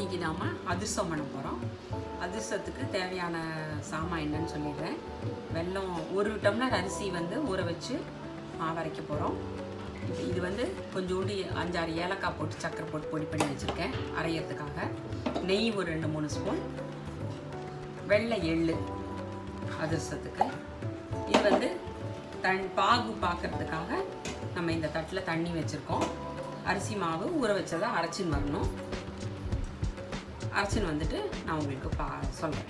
இன்றைக்கி நாம் அதிரசம் பண்ண போகிறோம். அதிரசத்துக்கு தேவையான சாமான் என்னன்னு சொல்லிடுறேன். வெல்லம் 1 டம்ளர் அரிசி வந்து ஊற வச்சு மாவரைக்க போகிறோம். இது வந்து கொஞ்சோண்டு 5-6 ஏலக்காய் போட்டு சக்கரை போட்டு பொடி பண்ணி வச்சுருக்கேன் அரைக்கிறதுக்காக. நெய் ஒரு 2-3 ஸ்பூன், வெள்ளை எள்ளு அதிரசத்துக்கு. இது வந்து பாகு பார்க்கறதுக்காக நம்ம இந்த தட்டில் தண்ணி வச்சுருக்கோம். அரிசி மாவு ஊற வச்சதை அரைச்சின்னு வரணும். அரைச்சின்னு வந்துட்டு நான் உங்களுக்கு சொல்கிறேன்.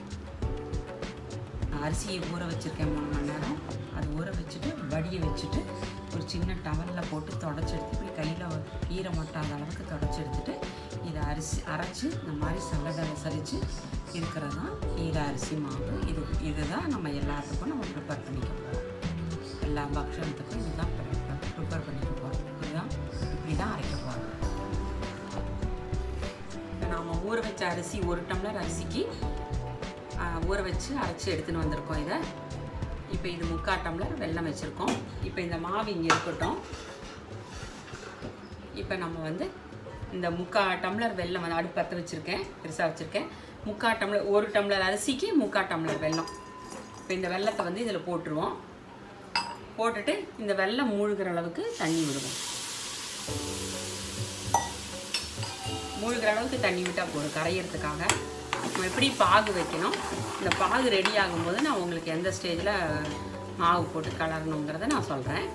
அரிசி ஊற வச்சுருக்கேன் 3 மணி நேரம். அது ஊற வச்சுட்டு வடியை வச்சுட்டு ஒரு சின்ன டவலில் போட்டு தொடச்சி எடுத்து இப்படி கையில் ஈரம் ஒட்டாத அளவுக்கு தொடச்சி எடுத்துட்டு இதை அரைச்சி இந்த மாதிரி சல்லடை சரித்து இருக்கிறது தான் ஈர அரிசி மாவு. இதுதான் நம்ம எல்லாத்துக்கும் நம்ம ப்ரிப்பேர் பண்ணிக்க போகிறோம். எல்லா பக்ஷணத்துக்கும் இதுதான் ப்ரிப்பேர் பண்ணிக்க போகிறோம். இப்படி தான் அரைக்க போகிறோம். இப்போ நாம் ஊற வச்ச அரிசி 1 டம்ளர் அரிசிக்கு ஊற வச்சு அரைச்சி எடுத்துன்னு வந்திருக்கோம். இதை இப்போ இது 3/4 டம்ளர் வெல்லம் வச்சுருக்கோம். இப்போ இந்த மாவு இங்கே இருக்கட்டும். இப்போ நம்ம வந்து இந்த 3/4 டம்ளர் வெல்லம் வந்து அடுப்பு பற்ற வச்சுருக்கேன், பெருசாக வச்சுருக்கேன். 3/4 டம்ளர் 1 டம்ளர் அரிசிக்கு 3/4 டம்ளர் வெல்லம். இப்போ இந்த வெல்லத்தை வந்து இதில் போட்டுருவோம். போட்டுட்டு இந்த வெல்லம் மூழ்கிற அளவுக்கு தண்ணி விடுவோம். மூழ்கிற அளவுக்கு தண்ணி விட்டால் போதும் கரையிறதுக்காக. நம்ம எப்படி பாகு வைக்கணும், இந்த பாகு ரெடி ஆகும்போது நான் உங்களுக்கு எந்த ஸ்டேஜில் மாவு போட்டு கலரணுங்கிறத நான் சொல்கிறேன்.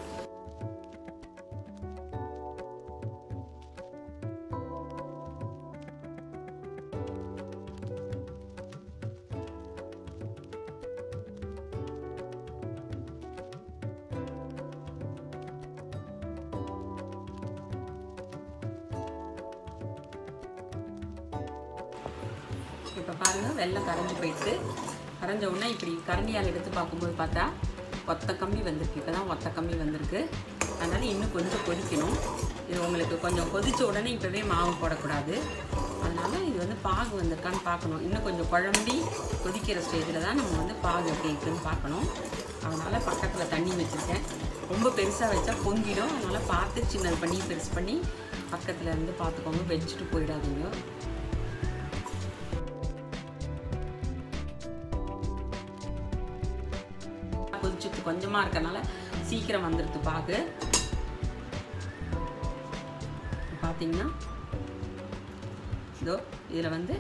இப்போ பாருங்கள், வெல்லம் கரைஞ்சி போயிட்டு கரைஞ்ச உடனே இப்படி கரண்டியால் எடுத்து பார்க்கும்போது பார்த்தா ஒத்த கம்பி வந்திருக்கு. இப்போ தான் ஒத்த கம்பி வந்திருக்கு. அதனால் இன்னும் கொஞ்சம் கொதிக்கணும். இது உங்களுக்கு கொஞ்சம் கொதித்த உடனே இப்போவே மாவு போடக்கூடாது. அதனால் இது வந்து பாகு வந்திருக்கான்னு பார்க்கணும். இன்னும் கொஞ்சம் குழம்பி கொதிக்கிற ஸ்டேஜில் தான் நம்ம வந்து பாகு எப்படி இருக்குன்னு பார்க்கணும். அதனால் பக்கத்தில் தண்ணி வச்சுருக்கேன். ரொம்ப பெருசாக வச்சா பொங்கிடும். அதனால் பார்த்து சின்னது பண்ணி பெருசு பண்ணி பக்கத்தில் இருந்து பார்த்துக்கோங்க, வச்சுட்டு போயிடாதீங்க. கொதிச்சுட்டு கொஞ்சமாக இருக்கறனால சீக்கிரம் வந்துடுது பாகு. பார்த்தீங்கன்னா இதோ இதில் வந்து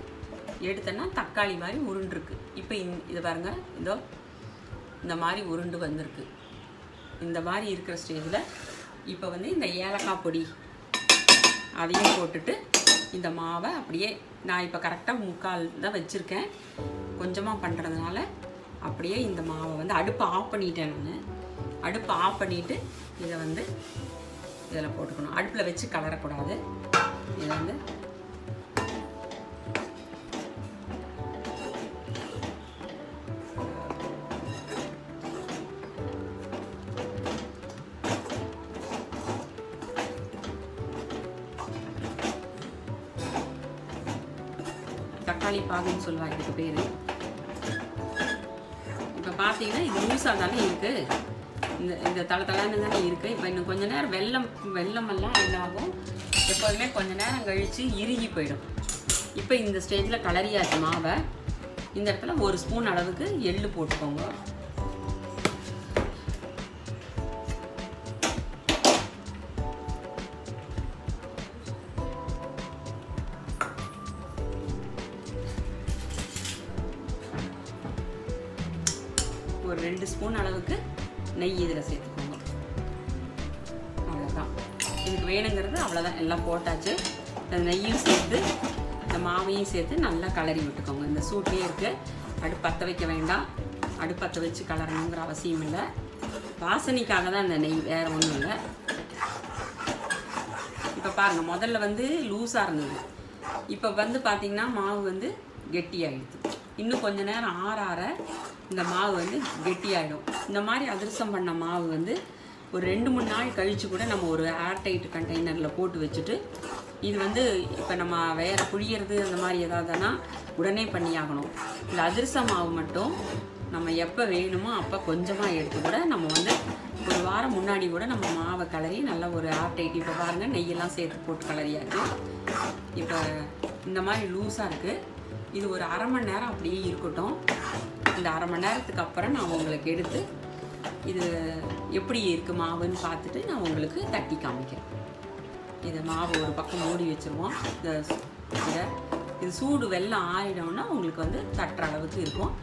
எடுத்தேன்னா தக்காளி மாதிரி உருண்டுருக்கு. இப்போ இதை பாருங்க, இதோ இந்த மாதிரி உருண்டு வந்திருக்கு. இந்த மாதிரி இருக்கிற ஸ்டேஜில் இப்போ வந்து இந்த ஏலக்காய் பொடி அதையும் போட்டுட்டு இந்த மாவை அப்படியே நான் இப்போ கரெக்டாக 3/4 தான் வச்சுருக்கேன். கொஞ்சமாக பண்ணுறதுனால அப்படியே இந்த மாவை வந்து அடுப்பை ஆஃப் பண்ணிட்டேன். நான் அடுப்பை ஆஃப் பண்ணிவிட்டு இதை வந்து இதில் போட்டுக்கணும். அடுப்பில் வச்சு கலரக்கூடாது. இதை வந்து தக்காளி பாகுன்னு சொல்லுவாங்க இதுக்கு பேர். இப்போ பார்த்தீங்கன்னா இது லூஸாக தானே இருக்குது, இந்த தளன்னு தானே இருக்குது. இப்போ இன்னும் கொஞ்சம் நேரம் வெல்லமெல்லாம் என்னாகும், எப்போதுமே கொஞ்சம் நேரம் கழித்து இறுகி போயிடும். இப்போ இந்த ஸ்டேஜில் கலரியாச்சு மாவை. இந்த இடத்துல 1 ஸ்பூன் அளவுக்கு எள்ளு போட்டுக்கோங்க. ஒரு 2 ஸ்பூன் அளவுக்கு நெய் இதில் சேர்த்துக்கோங்க. அவ்வளோதான், இதுக்கு வேணுங்கிறது அவ்வளோதான். எல்லாம் போட்டாச்சு. அந்த நெய்யும் சேர்த்து இந்த மாவையும் சேர்த்து நல்லா கலரி விட்டுக்கோங்க. இந்த சூட்லேயே இருக்குது. அடுப்பு பற்ற வைக்க வேண்டாம். அடுப்பு பற்ற வச்சு கலரணுங்கிற அவசியம் இல்லை. வாசனைக்காக தான் இந்த நெய், வேறு ஒன்றும் இல்லை. இப்போ பாருங்கள், முதல்ல வந்து லூஸாக இருந்தது. இப்போ வந்து பார்த்திங்கன்னா மாவு வந்து கெட்டியாகிடுது. இன்னும் கொஞ்சம் நேரம் ஆற இந்த மாவு வந்து கெட்டியாகிடும். இந்த மாதிரி அதிரசம் பண்ண மாவு வந்து ஒரு 2-3 நாள் கழித்து கூட நம்ம ஒரு ஏர்டைட் கண்டெய்னரில் போட்டு வச்சுட்டு, இது வந்து இப்போ நம்ம வேறு புழியறது அந்த மாதிரி ஏதாவதுனா உடனே பண்ணி ஆகணும். இந்த அதிரச மாவு மட்டும் நம்ம எப்போ வேணுமோ அப்போ கொஞ்சமாக எடுத்து கூட நம்ம வந்து ஒரு வாரம் முன்னாடி கூட நம்ம மாவை கலரி நல்லா ஒரு ஏர்டைட். இப்போ பாருங்கள், நெய்யெல்லாம் சேர்த்து போட்டு கலரியாச்சு. இப்போ இந்த மாதிரி லூஸாக இருக்குது. இது ஒரு அரை மணி நேரம் அப்படியே இருக்கட்டும். இந்த அரை மணி நேரத்துக்கு அப்புறம் நான் உங்களுக்கு எடுத்து இது எப்படி இருக்குது மாவுன்னு பார்த்துட்டு நான் உங்களுக்கு தட்டி காமிக்கிறேன். இதை மாவு ஒரு பக்கம் மூடி வச்சுருவோம். இது சூடு வெல்லம் ஆறிடோன்னா உங்களுக்கு வந்து தட்டுற அளவுக்கு இருக்கும்.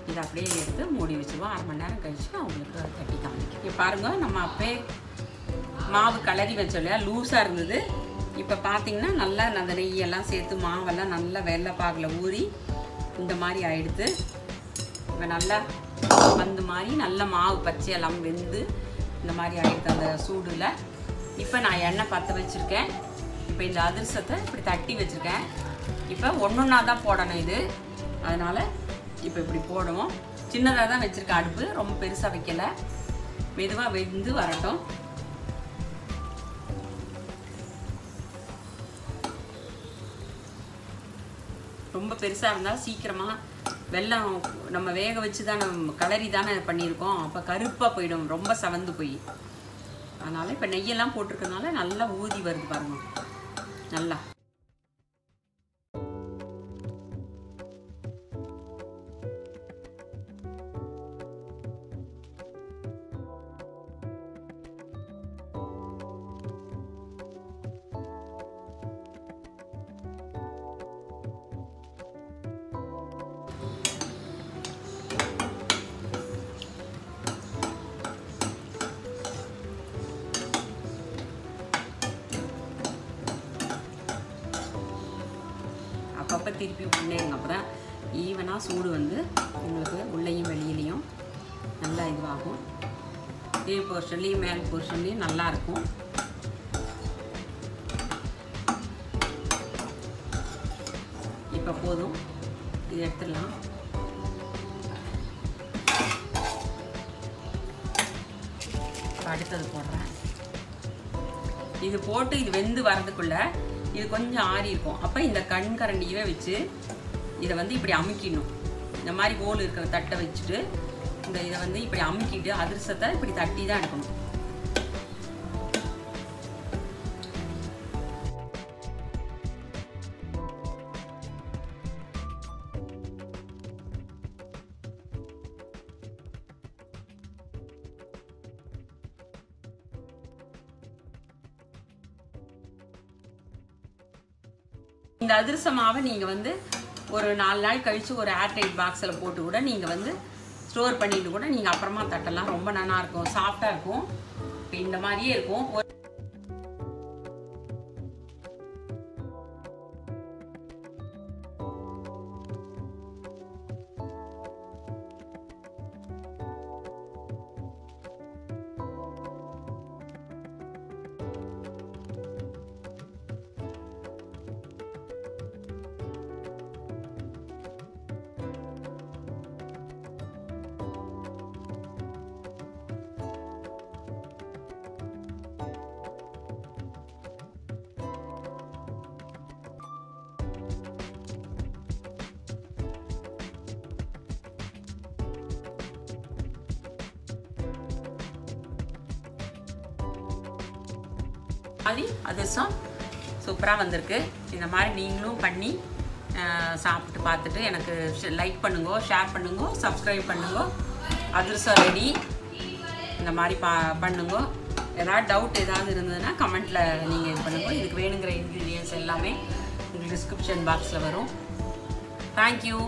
இதை அப்படியே எடுத்து மூடி வச்சுருவோம். அரை மணி நேரம் கழிச்சு நான் உங்களுக்கு தட்டி காமிக்கிறேன். இப்போ பாருங்கள், நம்ம அப்பே மாவு கலரி வச்சோம் இல்லையா, லூஸாக இருந்தது. இப்போ பார்த்தீங்கன்னா நல்லா அந்த நெய்யெல்லாம் சேர்த்து மாவெல்லாம் நல்லா வெள்ளை பாகில் ஊறி இந்த மாதிரி ஆகிடுது. இப்போ நல்லா அந்த மாதிரி நல்ல மாவு பச்சையெல்லாம் வெந்து இந்த மாதிரி ஆகிடுது அந்த சூடில். இப்போ நான் எண்ணெய் பற்ற வச்சுருக்கேன். இப்போ இந்த அதிரசத்தை இப்படி தட்டி வச்சுருக்கேன். இப்போ ஒன்றா தான் போடணும் இது, அதனால் இப்போ இப்படி போடுவோம். சின்னதாக தான் வச்சுருக்கேன் அடுப்பு, ரொம்ப பெருசாக வைக்கலை. மெதுவாக வெந்து வரட்டும். ரொம்ப பெருசாக இருந்தால் சீக்கிரமாக வெல்லம் நம்ம வேக வச்சு தானே கலரி தானே பண்ணியிருக்கோம், அப்போ கருப்பாக போயிடும், ரொம்ப செவந்து போய். அதனால் இப்போ நெய்யெல்லாம் போட்டிருக்கனால நல்லா ஊதி வருது பாருங்க. நல்லா அப்பப்போ திருப்பி விட்டுனேங்க. அப்புறம் ஈவனாக சூடு வந்து உங்களுக்கு உள்ளேயும் வெளியிலையும் நல்லா இதுவாகும். கீழ் போர்ஷன்லேயும் மேல் போர்ஷன்லேயும் நல்லாயிருக்கும். இப்போ போதும், இது எடுத்துடலாம். அடுத்தது போடுறேன். இது போட்டு இது வெந்து வரதுக்குள்ள இது கொஞ்சம் ஆறி இருக்கும். அப்போ இந்த கண் கரண்டியவே வச்சு இதை வந்து இப்படி அமுக்கிடணும். இந்த மாதிரி கோல் இருக்கிற தட்டை வச்சுட்டு இதை வந்து இப்படி அமுக்கிட்டு அதிரசத்தை இப்படி தட்டி தான் எடுக்கணும். இந்த அதிரச மாவை நீங்கள் வந்து ஒரு 4 நாள் கழித்து ஒரு ஏர்டைட் பாக்ஸில் போட்டு கூட நீங்கள் வந்து ஸ்டோர் பண்ணிட்டு கூட நீங்கள் அப்புறமா தட்டலாம். ரொம்ப நல்லா இருக்கும், சாஃப்டாக இருக்கும். இப்போ இந்த மாதிரியே இருக்கும். மாதிரி அதிரசம் சூப்பராக வந்திருக்கு. இந்த மாதிரி நீங்களும் பண்ணி சாப்பிட்டு பார்த்துட்டு எனக்கு லைக் பண்ணுங்க, ஷேர் பண்ணுங்க, சப்ஸ்கிரைப் பண்ணுங்க. அதிரசம் ரெடி. இந்த மாதிரி பண்ணுங்க. ஏதாவது டவுட் ஏதாவது இருந்ததுன்னா கமெண்ட்டில் நீங்கள் இது பண்ணுங்க. இதுக்கு வேணுங்கிற இன்க்ரீடியன்ஸ் எல்லாமே உங்களுக்கு டிஸ்கிரிப்ஷன் பாக்ஸில் வரும். தேங்க்யூ.